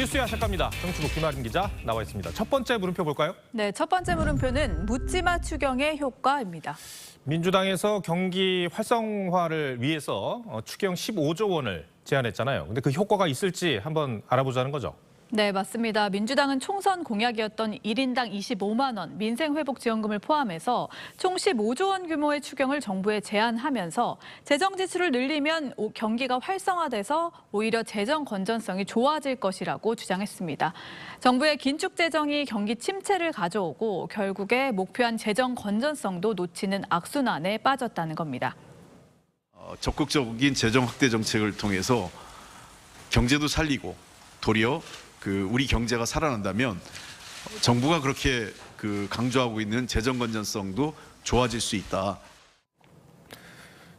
뉴스야 시작합니다. 정치부 김아린 기자 나와 있습니다. 첫 번째 물음표 볼까요? 네, 첫 번째 물음표는 묻지마 추경의 효과입니다. 민주당에서 경기 활성화를 위해서 추경 15조 원을 제안했잖아요. 근데 그 효과가 있을지 한번 알아보자는 거죠. 네, 맞습니다. 민주당은 총선 공약이었던 1인당 25만 원 민생회복지원금을 포함해서 총 15조 원 규모의 추경을 정부에 제안하면서 재정 지출을 늘리면 경기가 활성화돼서 오히려 재정 건전성이 좋아질 것이라고 주장했습니다. 정부의 긴축 재정이 경기 침체를 가져오고 결국에 목표한 재정 건전성도 놓치는 악순환에 빠졌다는 겁니다. 적극적인 재정 확대 정책을 통해서 경제도 살리고 도리어 우리 경제가 살아난다면 정부가 그렇게 강조하고 있는 재정 건전성도 좋아질 수 있다.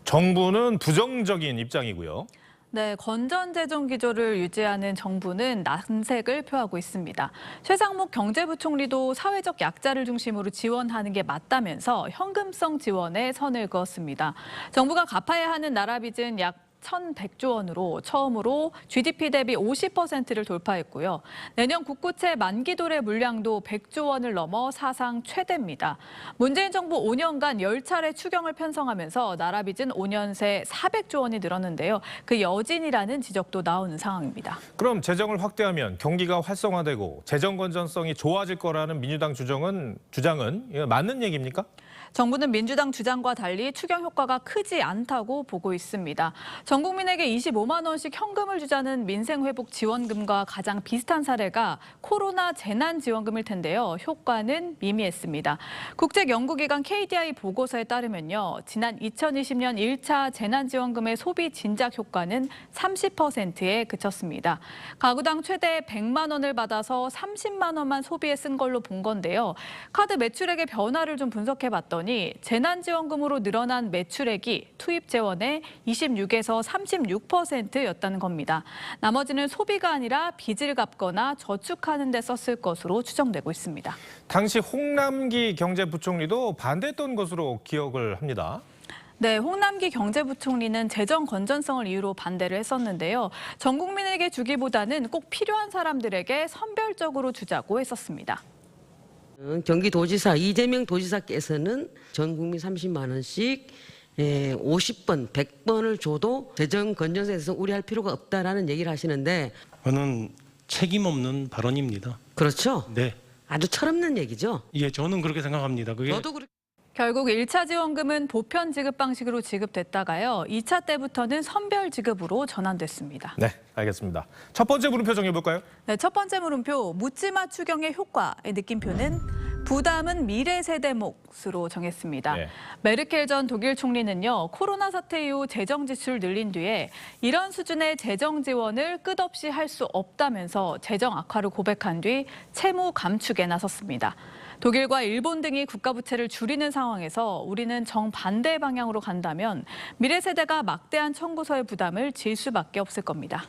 정부는 부정적인 입장이고요. 네, 건전 재정 기조를 유지하는 정부는 난색을 표하고 있습니다. 최상목 경제부총리도 사회적 약자를 중심으로 지원하는 게 맞다면서 현금성 지원에 선을 그었습니다. 정부가 갚아야 하는 나라 빚은 약 1,100조 원으로 처음으로 GDP 대비 50%를 돌파했고요. 내년 국고채 만기 도래 물량도 100조 원을 넘어 사상 최대입니다. 문재인 정부 5년간 10차례 추경을 편성하면서 나라 빚은 5년 새 400조 원이 늘었는데요. 그 여진이라는 지적도 나오는 상황입니다. 그럼 재정을 확대하면 경기가 활성화되고 재정 건전성이 좋아질 거라는 민주당 주장은 맞는 얘기입니까? 정부는 민주당 주장과 달리 추경 효과가 크지 않다고 보고 있습니다. 전 국민에게 25만 원씩 현금을 주자는 민생회복지원금과 가장 비슷한 사례가 코로나 재난지원금일 텐데요. 효과는 미미했습니다. 국책연구기관 KDI 보고서에 따르면요. 지난 2020년 1차 재난지원금의 소비 진작 효과는 30%에 그쳤습니다. 가구당 최대 100만 원을 받아서 30만 원만 소비에 쓴 걸로 본 건데요. 카드 매출액의 변화를 좀 분석해봤더니 재난지원금으로 늘어난 매출액이 투입 재원의 26에서 36%였다는 겁니다. 나머지는 소비가 아니라 빚을 갚거나 저축하는 데 썼을 것으로 추정되고 있습니다. 당시 홍남기 경제부총리도 반대했던 것으로 기억을 합니다. 네, 홍남기 경제부총리는 재정 건전성을 이유로 반대를 했었는데요. 전 국민에게 주기보다는 꼭 필요한 사람들에게 선별적으로 주자고 했었습니다. 경기도지사 이재명 도지사께서는 전 국민 30만 원씩 50번, 100번을 줘도 재정 건전성에 대해서 우려할 필요가 없다라는 얘기를 하시는데 저는 책임 없는 발언입니다. 그렇죠? 네. 아주 철없는 얘기죠. 예, 저는 그렇게 생각합니다. 그게 저도 그렇게. 결국 1차 지원금은 보편 지급 방식으로 지급됐다가요. 2차 때부터는 선별 지급으로 전환됐습니다. 네, 알겠습니다. 첫 번째 물음표 정해볼까요? 네, 첫 번째 물음표, 묻지마 추경의 효과의 느낌표는 부담은 미래 세대 몫으로 정했습니다. 네. 메르켈 전 독일 총리는요, 코로나 사태 이후 재정 지출을 늘린 뒤에 이런 수준의 재정 지원을 끝없이 할 수 없다면서 재정 악화를 고백한 뒤 채무 감축에 나섰습니다. 독일과 일본 등이 국가 부채를 줄이는 상황에서 우리는 정반대 방향으로 간다면 미래 세대가 막대한 청구서의 부담을 질 수밖에 없을 겁니다.